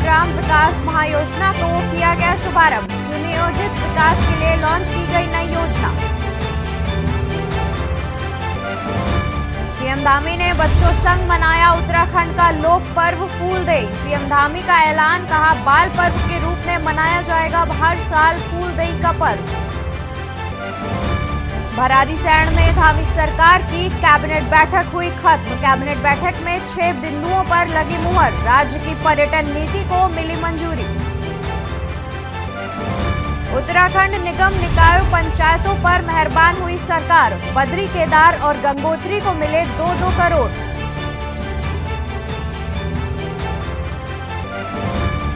ग्राम विकास महायोजना को किया गया शुभारंभ। सुनियोजित विकास के लिए लॉन्च की गई नई योजना। सीएम धामी ने बच्चों संग मनाया उत्तराखंड का लोक पर्व फूलदेई। सीएम धामी का ऐलान, कहा बाल पर्व के रूप में मनाया जाएगा हर साल फूलदेई का पर्व। भराड़ीसैंण में धामी सरकार की कैबिनेट बैठक हुई खत्म। कैबिनेट बैठक में 6 बिंदुओं पर लगी मुहर। राज्य की पर्यटन नीति को मिली मंजूरी। उत्तराखंड निगम निकायों पंचायतों पर मेहरबान हुई सरकार। बद्री, केदार और गंगोत्री को मिले 2-2 करोड़।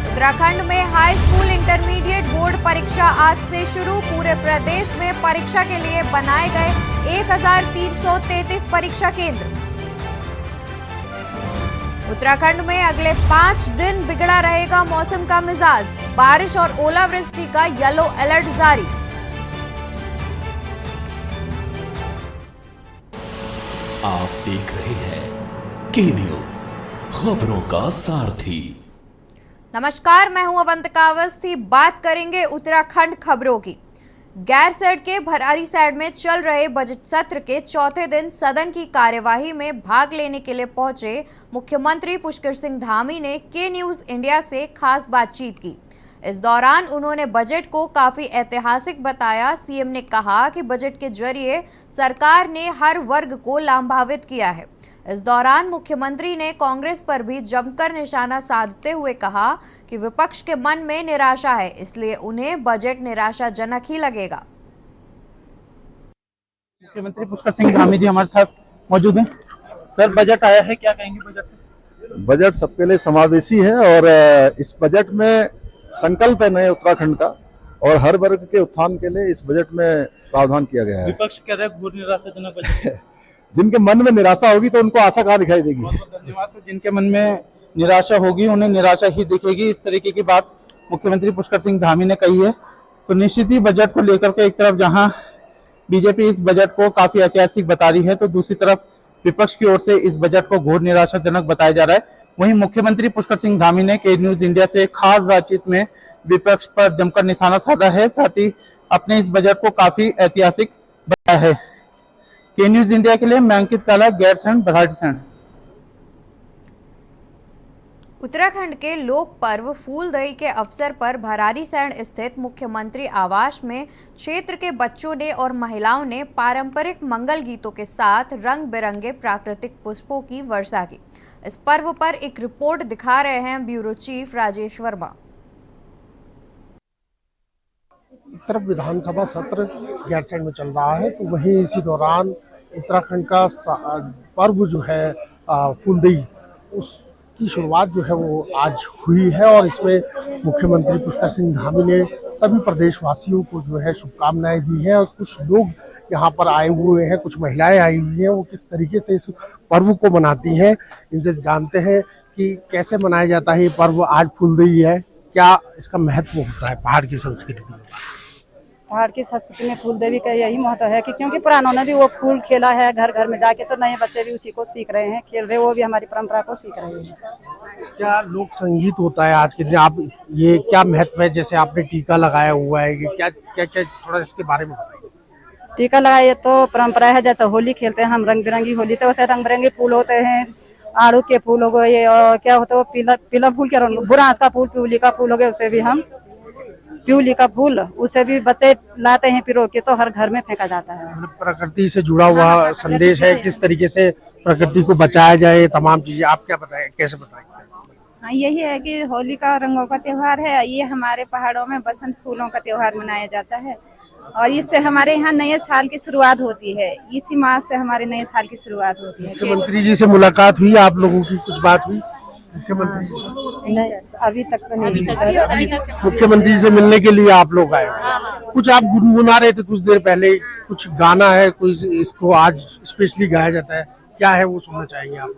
उत्तराखंड में हाई स्कूल इंटरमीडिएट बोर्ड परीक्षा आज से शुरू। पूरे प्रदेश में परीक्षा के लिए बनाए गए 1333 परीक्षा केंद्र। उत्तराखंड में अगले 5 दिन बिगड़ा रहेगा मौसम का मिजाज। बारिश और ओलावृष्टि का येलो अलर्ट जारी। आप देख रहे हैं के न्यूज, खबरों का सारथी। नमस्कार, मैं हूं अवंतिका अवस्थी। बात करेंगे उत्तराखंड खबरों की। गैरसैंण के भराड़ीसैंण में चल रहे बजट सत्र के चौथे दिन सदन की कार्यवाही में भाग लेने के लिए पहुंचे मुख्यमंत्री पुष्कर सिंह धामी ने के न्यूज इंडिया से खास बातचीत की। इस दौरान उन्होंने बजट को काफी ऐतिहासिक बताया। सीएम ने कहा कि बजट के जरिए सरकार ने हर वर्ग को लाभान्वित किया है। इस दौरान मुख्यमंत्री ने कांग्रेस पर भी जमकर निशाना साधते हुए कहा कि विपक्ष के मन में निराशा है, इसलिए उन्हें बजट निराशाजनक ही लगेगा। मुख्यमंत्री पुष्कर सिंह धामी जी हमारे साथ मौजूद हैं। सर, बजट आया है, क्या कहेंगे बजट? बजट सबके लिए समावेशी है और इस बजट में संकल्प है नए उत्तराखंड का और हर वर्ग के उत्थान के लिए इस बजट में प्रावधान किया गया है। विपक्ष कह रहे हैं घोर निराशाजनक बजट। जिनके मन में निराशा होगी तो उनको आशा कहाँ दिखाई देगी। बहुत बहुत धन्यवाद। तो जिनके मन में निराशा होगी उन्हें निराशा ही दिखेगी, इस तरीके की बात मुख्यमंत्री पुष्कर सिंह धामी ने कही है। तो निश्चित ही बजट को लेकर के एक तरफ जहां बीजेपी इस बजट को काफी ऐतिहासिक बता रही है, तो दूसरी तरफ विपक्ष की ओर से इस बजट को घोर निराशाजनक बताया जा रहा है। वहीं मुख्यमंत्री पुष्कर सिंह धामी ने के न्यूज इंडिया से खास बातचीत में विपक्ष पर जमकर निशाना साधा है, साथ ही अपने इस बजट को काफी ऐतिहासिक बताया है। के न्यूज इंडिया के लिए मैं अंकित काला, गैरसैंण, भराड़ीसैंण। उत्तराखंड के लोक पर्व फूलदेई के अवसर पर भराड़ीसैंण स्थित मुख्यमंत्री आवास में क्षेत्र के बच्चों ने और महिलाओं ने पारंपरिक मंगल गीतों के साथ रंग बिरंगे प्राकृतिक पुष्पों की वर्षा की। इस पर्व पर एक रिपोर्ट दिखा रहे हैं ब्यूरो चीफ राजेश वर्मा। तरफ विधानसभा सत्र गैरसैंण में चल रहा है, तो वहीं इसी दौरान उत्तराखंड का पर्व जो है फूलदेई, उसकी शुरुआत जो है वो आज हुई है और इसमें मुख्यमंत्री पुष्कर सिंह धामी ने सभी प्रदेशवासियों को जो है शुभकामनाएं दी हैं। और कुछ लोग यहाँ पर आए हुए हैं, कुछ महिलाएं आई हुई हैं, वो किस तरीके से इस पर्व को मनाती हैं, इनसे जानते हैं कि कैसे मनाया जाता है ये पर्व। आज फूलदेई है, क्या इसका महत्व होता है पहाड़ की संस्कृति में? पहाड़ की संस्कृति में फूलदेवी का यही महत्व है कि क्योंकि पुरानों ने भी वो फूल खेला है घर घर में जाके, तो नए बच्चे भी उसी को सीख रहे हैं, खेल रहे, वो भी हमारी परंपरा को सीख रहे हैं। क्या लोक संगीत होता है आज के दिन? आप ये क्या महत्व है? जैसे आपने टीका लगाया हुआ है, ये क्या क्या क्या थोड़ा इसके बारे में बताइए। टीका लगाए तो परंपरा है, जैसे होली खेलते हैं हम रंग बिरंगी होली, तो वैसे रंग बिरंगे फूल होते हैं। आड़ू के फूल हो गए और क्या होता है पीला फूल, क्या बुरांस का फूल, प्यूली का फूल हो गया, उसे भी हम प्यूली का फूल उसे भी बच्चे लाते हैं पिरो के, तो हर घर में फेंका जाता है। प्रकृति से जुड़ा हुआ संदेश है, किस तरीके से प्रकृति को बचाया जाए, तमाम चीजें आप क्या बताएं, कैसे बताएंगे? हाँ, यही है कि होली का रंगों का त्योहार है। ये हमारे पहाड़ों में बसंत फूलों का त्योहार मनाया जाता है और इससे हमारे यहाँ नए साल की शुरुआत होती है। इसी मास से हमारे नए साल की शुरुआत होती है। मुख्यमंत्री जी से मुलाकात हुई आप लोगों की? कुछ बात हुई मुख्यमंत्री जी से? नहीं, अभी तक तो नहीं। मुख्यमंत्री से मिलने के लिए आप लोग आए? कुछ आप गुनगुना रहे थे कुछ देर पहले, कुछ गाना है, कुछ इसको आज स्पेशली गाया जाता है, क्या है वो सुनना चाहेंगे आप?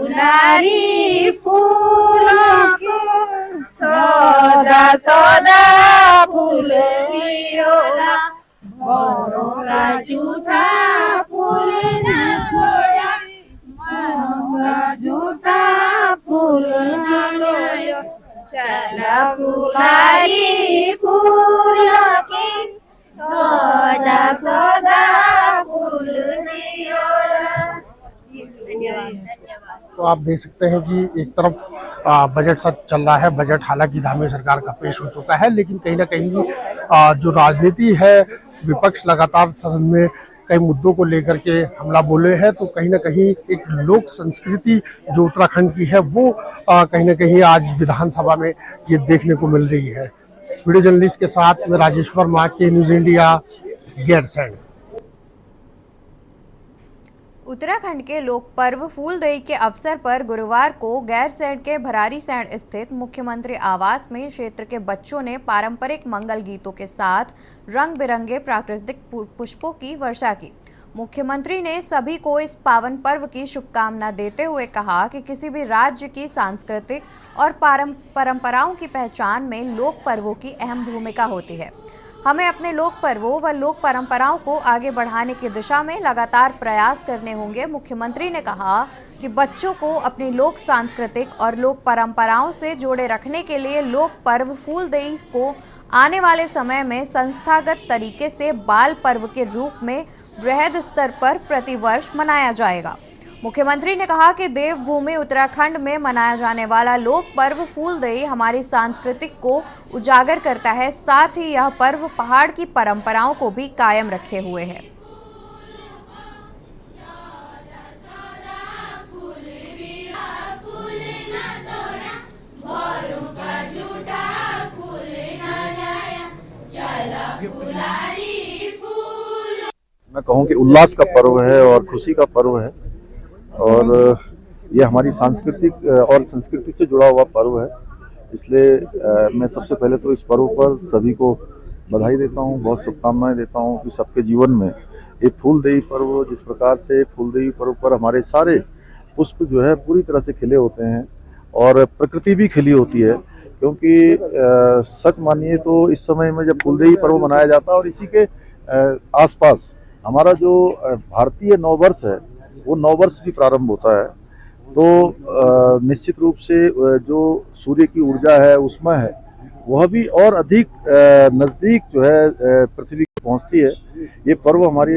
गुलारी फूलों को सौदा सौदा फूल विरोला, मोरों का झूठा फूल न खोड़ा, मोरों का झूठा फूल फुलारी फूलों की सौदा सौदा फूल तो आप देख सकते हैं कि एक तरफ बजट सत्र चल रहा है। बजट हालांकि धामी सरकार का पेश हो चुका है, लेकिन कहीं ना कहीं जो राजनीति है, विपक्ष लगातार सदन में कई मुद्दों को लेकर के हमला बोले हैं। तो कहीं ना कहीं एक लोक संस्कृति जो उत्तराखंड की है वो कहीं ना कहीं आज विधानसभा में ये देखने को मिल रही है। वीडियो जर्नलिस्ट के साथ में राजेश वर्मा, के न्यूज इंडिया, गैरसैंण। उत्तराखंड के लोक पर्व फूलदेई के अवसर पर गुरुवार को गैरसैंण के भरारीसैंण स्थित मुख्यमंत्री आवास में क्षेत्र के बच्चों ने पारंपरिक मंगल गीतों के साथ रंग बिरंगे प्राकृतिक पुष्पों की वर्षा की। मुख्यमंत्री ने सभी को इस पावन पर्व की शुभकामना देते हुए कहा कि किसी भी राज्य की सांस्कृतिक और परंपराओं की पहचान में लोक पर्वों की अहम भूमिका होती है। हमें अपने लोक पर्वों व लोक परंपराओं को आगे बढ़ाने की दिशा में लगातार प्रयास करने होंगे। मुख्यमंत्री ने कहा कि बच्चों को अपनी लोक सांस्कृतिक और लोक परंपराओं से जोड़े रखने के लिए लोक पर्व फूलदेई को आने वाले समय में संस्थागत तरीके से बाल पर्व के रूप में वृहद स्तर पर प्रतिवर्ष मनाया जाएगा। मुख्यमंत्री ने कहा कि देवभूमि उत्तराखंड में मनाया जाने वाला लोक पर्व फूलदेई हमारी सांस्कृतिक को उजागर करता है, साथ ही यह पर्व पहाड़ की परंपराओं को भी कायम रखे हुए है। मैं कहूँ कि उल्लास का पर्व है और खुशी का पर्व है, और ये हमारी सांस्कृतिक और संस्कृति से जुड़ा हुआ पर्व है। इसलिए मैं सबसे पहले तो इस पर्व पर सभी को बधाई देता हूँ, बहुत शुभकामनाएं देता हूँ कि सबके जीवन में ये फूलदेई पर्व, जिस प्रकार से फूलदेई पर्व पर हमारे सारे पुष्प जो है पूरी तरह से खिले होते हैं और प्रकृति भी खिली होती है। क्योंकि सच मानिए तो इस समय में जब फूलदेई पर्व मनाया जाता है और इसी के आसपास हमारा जो भारतीय नववर्ष है वो नववर्ष भी प्रारंभ होता है, तो निश्चित रूप से जो सूर्य की ऊर्जा है उसमें है वह भी और अधिक नज़दीक जो है पृथ्वी को पहुंचती है। ये पर्व हमारे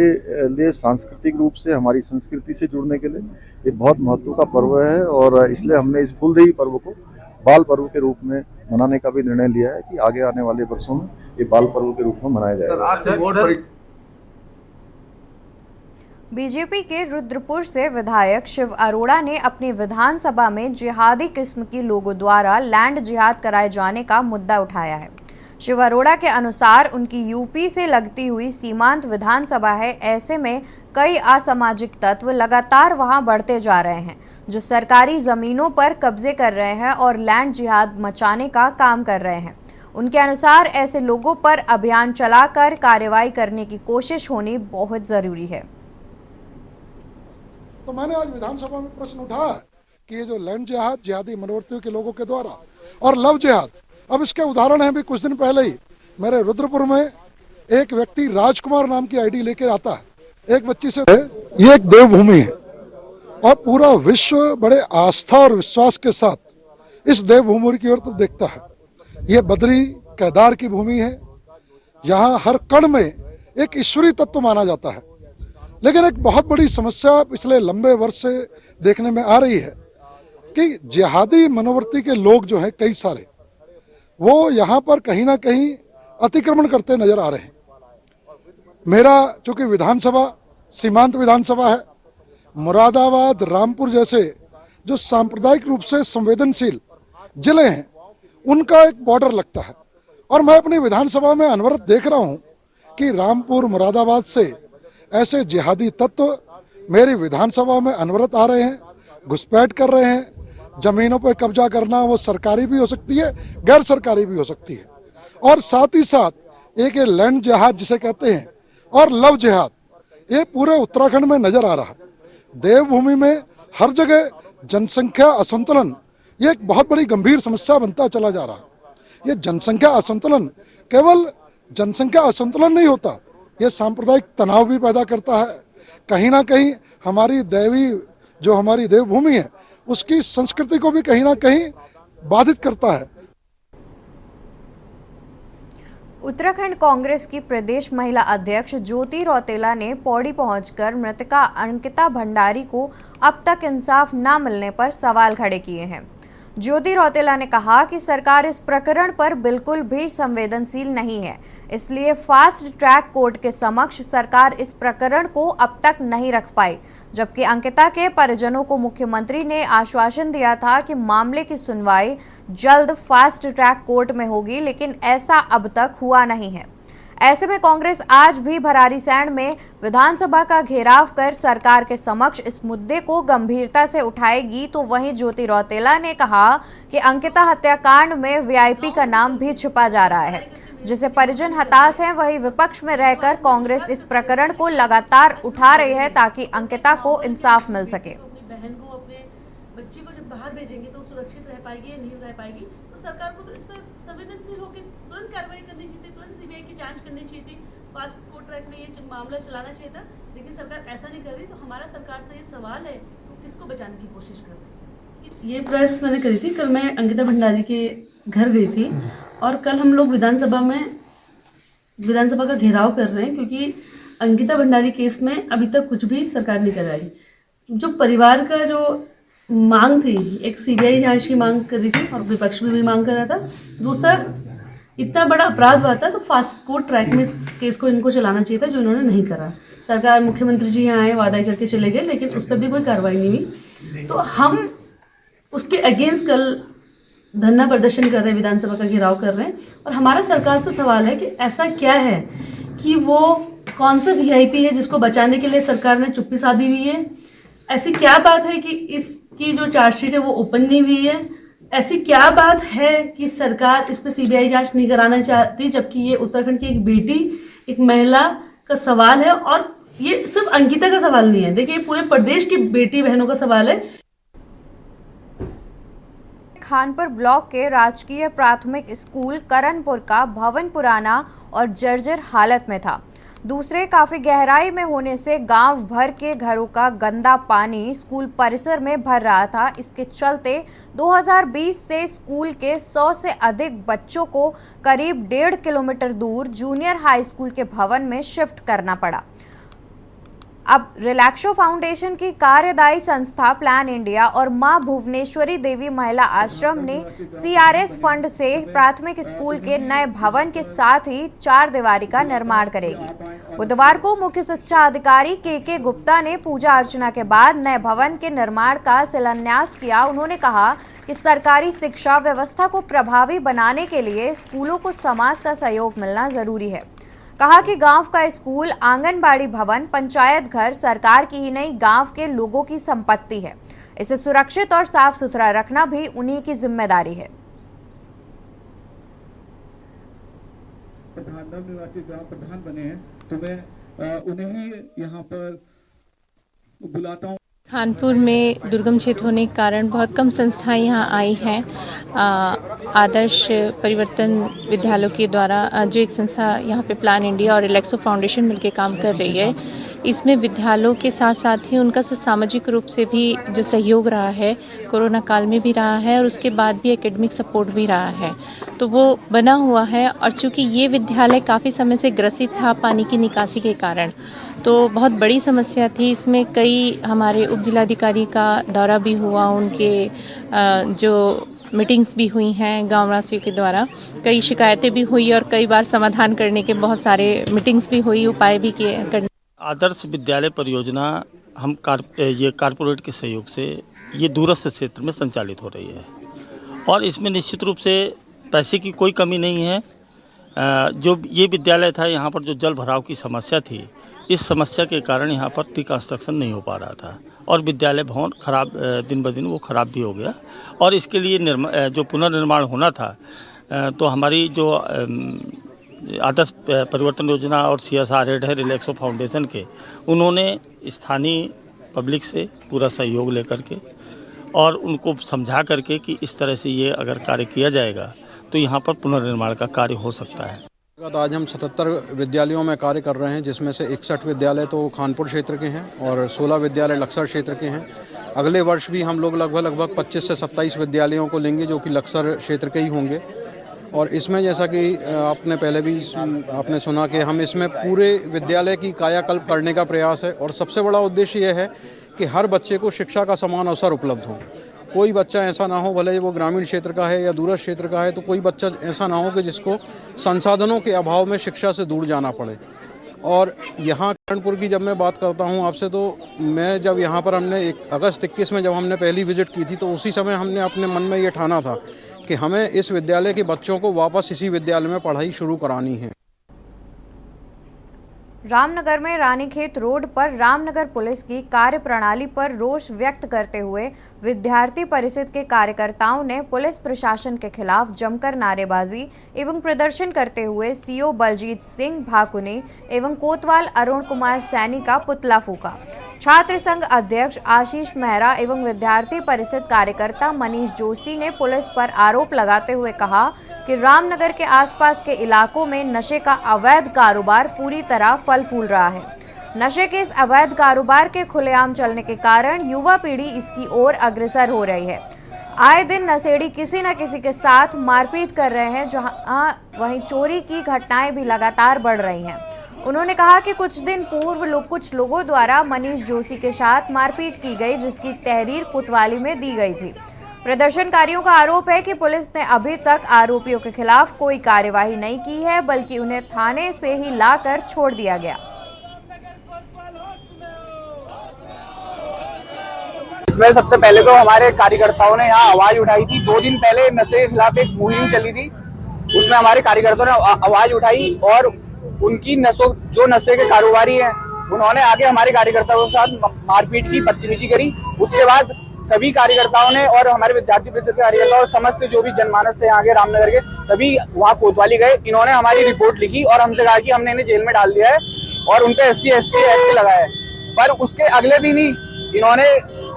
लिए सांस्कृतिक रूप से हमारी संस्कृति से जुड़ने के लिए ये बहुत महत्व का पर्व है, और इसलिए हमने इस फूलदेई पर्व को बाल पर्व के रूप में मनाने का भी निर्णय लिया है कि आगे आने वाले वर्षों में ये बाल पर्व के रूप में मनाया जाएगा। बीजेपी के रुद्रपुर से विधायक शिव अरोड़ा ने अपनी विधानसभा में जिहादी किस्म की लोगों द्वारा लैंड जिहाद कराए जाने का मुद्दा उठाया है। शिव अरोड़ा के अनुसार उनकी यूपी से लगती हुई सीमांत विधानसभा है, ऐसे में कई असामाजिक तत्व लगातार वहां बढ़ते जा रहे हैं जो सरकारी जमीनों पर कब्जे कर रहे हैं और लैंड जिहाद मचाने का काम कर रहे हैं। उनके अनुसार ऐसे लोगों पर अभियान चलाकर कार्रवाई करने की कोशिश होनी बहुत जरूरी है। तो मैंने आज विधानसभा में प्रश्न उठाया कि ये जो लैंड जिहाद, जिहादी मनोवृत्तियों के लोगों के द्वारा, और लव जिहाद, अब इसके उदाहरण हैं भी। कुछ दिन पहले ही मेरे रुद्रपुर में एक व्यक्ति राजकुमार नाम की आईडी लेकर आता है एक बच्ची से। ये एक देवभूमि है और पूरा विश्व बड़े आस्था और विश्वास के साथ इस देवभूमि की ओर तो देखता है। ये बद्री केदार की भूमि है, यहाँ हर कण में एक ईश्वरीय तत्व माना जाता है। लेकिन एक बहुत बड़ी समस्या पिछले लंबे वर्ष से देखने में आ रही है कि जिहादी मनोवृत्ति के लोग जो हैं कई सारे, वो यहाँ पर कहीं ना कहीं अतिक्रमण करते नजर आ रहे हैं। मेरा चूंकि विधानसभा सीमांत विधानसभा है, मुरादाबाद, रामपुर जैसे जो सांप्रदायिक रूप से संवेदनशील जिले हैं उनका एक बॉर्डर लगता है, और मैं अपनी विधानसभा में अनवरत देख रहा हूँ कि रामपुर, मुरादाबाद से ऐसे जिहादी तत्व मेरी विधानसभा में अनवरत आ रहे हैं, घुसपैठ कर रहे हैं। जमीनों पर कब्जा करना वो सरकारी भी हो सकती है, गैर सरकारी भी हो सकती है, और साथ ही साथ एक ये लैंड जिहाद जिसे कहते हैं और लव जिहाद, ये पूरे उत्तराखंड में नजर आ रहा है। देवभूमि में हर जगह जनसंख्या असंतुलन ये एक बहुत बड़ी गंभीर समस्या बनता चला जा रहा है। ये जनसंख्या असंतुलन केवल जनसंख्या असंतुलन नहीं होता, ये सांप्रदायिक तनाव भी पैदा करता है। कहीं ना कहीं हमारी दैवी जो हमारी देवभूमि है उसकी संस्कृति को भी कहीं ना कहीं बाधित करता है। उत्तराखंड कांग्रेस की प्रदेश महिला अध्यक्ष ज्योति रौतेला ने पौड़ी पहुंचकर मृतका अंकिता भंडारी को अब तक इंसाफ न मिलने पर सवाल खड़े किए हैं। ज्योति रौतेला ने कहा कि सरकार इस प्रकरण पर बिल्कुल भी संवेदनशील नहीं है, इसलिए फास्ट ट्रैक कोर्ट के समक्ष सरकार इस प्रकरण को अब तक नहीं रख पाई। जबकि अंकिता के परिजनों को मुख्यमंत्री ने आश्वासन दिया था कि मामले की सुनवाई जल्द फास्ट ट्रैक कोर्ट में होगी, लेकिन ऐसा अब तक हुआ नहीं है। ऐसे में कांग्रेस आज भी भराड़ीसैंण में विधानसभा का घेराव कर सरकार के समक्ष इस मुद्दे को गंभीरता से उठाएगी। तो वहीं ज्योति रौतेला ने कहा कि अंकिता हत्याकांड में वीआईपी का नाम भी छिपा जा रहा है, जिसे परिजन हताश हैं। वहीं विपक्ष में रहकर कांग्रेस इस प्रकरण को लगातार उठा रही है ताकि अंकिता को इंसाफ मिल सके। अपनी बहन को, अपने बच्चे को जब बाहर भेजेंगे तो सुरक्षित रह पाएगी या नहीं रह पाएगी, तो सरकार को तो इस पर संवेदनशील होकर तुरंत कार्रवाई करनी चाहिए थी, तुरंत सीबीआई की जांच करनी चाहिए थी, फास्ट कोर्ट ट्रैक में ये मामला चलाना चाहिए था। लेकिन सरकार ऐसा नहीं कर रही। तो हमारा सरकार से ये सवाल है, तो किसको बचाने की कोशिश कर रही है? ये प्रेस मैंने करी थी, कल मैं अंकिता भंडारी के घर गई थी और कल हम लोग विधानसभा का घेराव कर रहे हैं, क्योंकि अंकिता भंडारी केस में अभी तक कुछ भी सरकार नहीं कराई। जो परिवार का जो मांग थी, एक सीबीआई जांच की मांग करी थी और विपक्ष में भी मांग कर रहा था। दूसरा, इतना बड़ा अपराध हुआ था तो फास्ट कोर्ट ट्रैक में इस केस को इनको चलाना चाहिए था, जो इन्होंने नहीं करा। सरकार, मुख्यमंत्री जी यहाँ आए, वादा करके चले गए, लेकिन उस पर भी कोई कार्रवाई नहीं हुई। तो हम उसके अगेंस्ट कल धरना प्रदर्शन कर रहे हैं, विधानसभा का घेराव कर रहे हैं। और हमारा सरकार से सवाल है कि ऐसा क्या है कि वो कौन सा वीआईपी है जिसको बचाने के लिए सरकार ने चुप्पी साधी हुई है? ऐसी क्या बात है कि इसकी जो चार्जशीट है वो ओपन नहीं हुई है? ऐसी क्या बात है कि सरकार इस पर सीबीआई जांच नहीं कराना चाहती, जबकि ये उत्तराखंड की एक बेटी, एक महिला का सवाल है। और ये सिर्फ अंकिता का सवाल नहीं है, देखिए पूरे प्रदेश की बेटी बहनों का सवाल है। खानपुर ब्लॉक के राजकीय प्राथमिक स्कूल करनपुर का भवन पुराना और जर्जर हालत में था। दूसरे, काफी गहराई में होने से गांव भर के घरों का गंदा पानी स्कूल परिसर में भर रहा था। इसके चलते 2020 से स्कूल के 100 से अधिक बच्चों को करीब 1.5 किलोमीटर दूर जूनियर हाई स्कूल के भवन में शिफ्ट करना पड़ा। अब रिलैक्सो फाउंडेशन की कार्यदायी संस्था प्लान इंडिया और मां भुवनेश्वरी देवी महिला आश्रम ने सीआरएस फंड से प्राथमिक स्कूल के नए भवन के साथ ही 4 दीवारी का निर्माण करेगी। बुधवार को मुख्य शिक्षा अधिकारी के गुप्ता ने पूजा अर्चना के बाद नए भवन के निर्माण का शिलान्यास किया। उन्होंने कहा कि सरकारी शिक्षा व्यवस्था को प्रभावी बनाने के लिए स्कूलों को समाज का सहयोग मिलना जरूरी है। कहा कि गांव का स्कूल, आंगनबाड़ी भवन, पंचायत घर सरकार की ही नहीं, गांव के लोगों की संपत्ति है। इसे सुरक्षित और साफ सुथरा रखना भी उन्हीं की जिम्मेदारी है। नवनिर्वाचित ग्राम प्रधान बने हैं, तो मैं उन्हें ही यहाँ पर बुलाता हूँ। कानपुर में दुर्गम क्षेत्र होने के कारण बहुत कम संस्थाएं यहाँ आई हैं। आदर्श परिवर्तन विद्यालयों के द्वारा जो एक संस्था यहाँ पे प्लान इंडिया और रिलैक्सो फाउंडेशन मिलकर काम कर रही है, इसमें विद्यालयों के साथ साथ ही उनका सामाजिक रूप से भी जो सहयोग रहा है, कोरोना काल में भी रहा है और उसके बाद भी एकेडमिक सपोर्ट भी रहा है, तो वो बना हुआ है। और चूँकि ये विद्यालय काफ़ी समय से ग्रसित था पानी की निकासी के कारण, तो बहुत बड़ी समस्या थी। इसमें कई हमारे उप जिलाधिकारी का दौरा भी हुआ, उनके जो मीटिंग्स भी हुई हैं गाँव वासियों के द्वारा, कई शिकायतें भी हुई और कई बार समाधान करने के बहुत सारे मीटिंग्स भी हुई, उपाय भी किए करने। आदर्श विद्यालय परियोजना हम कारपोरेट के सहयोग से ये दूरस्थ क्षेत्र में संचालित हो रही है और इसमें निश्चित रूप से पैसे की कोई कमी नहीं है। जो ये विद्यालय था, यहाँ पर जो जल भराव की समस्या थी, इस समस्या के कारण यहाँ पर रिकंस्ट्रक्शन नहीं हो पा रहा था और विद्यालय भवन खराब, दिन ब दिन वो खराब भी हो गया। और इसके लिए जो पुनर्निर्माण होना था, तो हमारी जो आदर्श परिवर्तन योजना और CSR हेड है रिलैक्सो फाउंडेशन के, उन्होंने स्थानीय पब्लिक से पूरा सहयोग लेकर के और उनको समझा करके कि इस तरह से ये अगर कार्य किया जाएगा तो यहाँ पर पुनर्निर्माण का कार्य हो सकता है। आज हम 77 विद्यालयों में कार्य कर रहे हैं, जिसमें से 61 विद्यालय तो खानपुर क्षेत्र के हैं और 16 विद्यालय लक्सर क्षेत्र के हैं। अगले वर्ष भी हम लोग लगभग 25 से 27 विद्यालयों को लेंगे जो कि लक्सर क्षेत्र के ही होंगे और इसमें जैसा कि आपने पहले भी आपने सुना कि हम इसमें पूरे विद्यालय की कायाकल्प करने का प्रयास है और सबसे बड़ा उद्देश्य यह है कि हर बच्चे को शिक्षा का समान अवसर उपलब्ध हो। कोई बच्चा ऐसा ना हो, भले वो ग्रामीण क्षेत्र का है या दूरस्थ क्षेत्र का है, तो कोई बच्चा ऐसा ना हो कि जिसको संसाधनों के अभाव में शिक्षा से दूर जाना पड़े। और यहाँ कानपुर की जब मैं बात करता हूँ आपसे, तो मैं जब यहाँ पर हमने 1 अगस्त 21 में जब हमने पहली विजिट की थी, तो उसी समय हमने अपने मन में ये ठाना था कि हमें इस विद्यालय के बच्चों को वापस इसी विद्यालय में पढ़ाई शुरू करानी है। रामनगर में रानीखेत रोड पर रामनगर पुलिस की कार्यप्रणाली पर रोष व्यक्त करते हुए विद्यार्थी परिषद के कार्यकर्ताओं ने पुलिस प्रशासन के खिलाफ जमकर नारेबाजी एवं प्रदर्शन करते हुए सीओ बलजीत सिंह भाकुनी एवं कोतवाल अरुण कुमार सैनी का पुतला फूका। छात्र संघ अध्यक्ष आशीष मेहरा एवं विद्यार्थी परिषद कार्यकर्ता मनीष जोशी ने पुलिस पर आरोप लगाते हुए कहा कि रामनगर के आसपास के इलाकों में नशे का अवैध कारोबार पूरी तरह फल फूल रहा है। नशे के इस अवैध कारोबार के खुलेआम चलने के कारण युवा पीढ़ी इसकी ओर अग्रसर हो रही है। आए दिन नशेड़ी किसी न किसी के साथ मारपीट कर रहे हैं, जहां वहीं चोरी की घटनाएं भी लगातार बढ़ रही हैं। उन्होंने कहा कि कुछ दिन पूर्व कुछ लोगों द्वारा मनीष जोशी के साथ मारपीट की गई, जिसकी तहरीर कोतवाली में दी गई थी। प्रदर्शनकारियों का आरोप है कि पुलिस ने अभी तक आरोपियों के खिलाफ कोई कार्यवाही नहीं की है, बल्कि उन्हें थाने से ही लाकर छोड़ दिया गया। इसमें सबसे पहले तो हमारे कार्यकर्ताओं ने यहाँ आवाज उठाई थी। 2 दिन पहले नशे के खिलाफ एक मुहिम चली थी, उसमें हमारे कार्यकर्ताओं ने आवाज उठाई और उनकी जो नशे के कारोबारी हैं, उन्होंने आगे हमारे कार्यकर्ताओं के साथ मारपीट की, बदतमीजी करी। उसके बाद सभी कार्यकर्ताओं ने और हमारे विद्यार्थी परिषद के कार्यकर्ता और समस्त जो भी जनमानस थे यहाँ के रामनगर के, सभी वहाँ कोतवाली गए। इन्होंने हमारी रिपोर्ट लिखी और हमसे कहा कि हमने इन्हें जेल में डाल दिया है और उनके SC/ST एक्ट लगाया है। पर उसके अगले दिन ही इन्होंने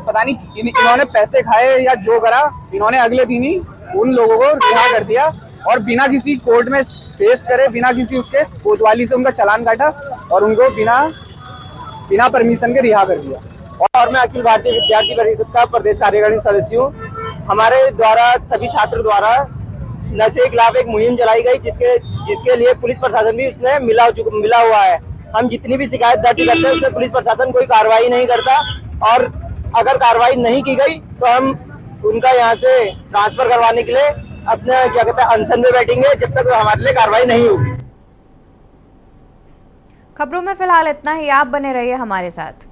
पता नहीं इन्होंने पैसे खाए या जो करा, इन्होंने अगले दिन ही उन लोगों को रिहा कर दिया और बिना किसी कोर्ट में पेश करे, बिना किसी उसके कोतवाली से उनका चालान काटा और उनको बिना परमिशन के रिहा कर दिया। और मैं अखिल भारतीय विद्यार्थी परिषद का प्रदेश कार्यकारिणी सदस्य हूँ। हमारे द्वारा सभी छात्र द्वारा नशे के खिलाफ एक मुहिम चलाई गई, जिसके लिए पुलिस प्रशासन भी उसमें मिला हुआ है। हम जितनी भी शिकायत दर्ज करते हैं उसमें पुलिस प्रशासन कोई कार्रवाई नहीं करता और अगर कार्रवाई नहीं की गई तो हम उनका यहाँ से ट्रांसफर करवाने के लिए अपने अनशन में बैठेंगे जब तक हमारे लिए कार्रवाई नहीं होगी। खबरों में फिलहाल इतना ही। आप बने रहिए हमारे साथ।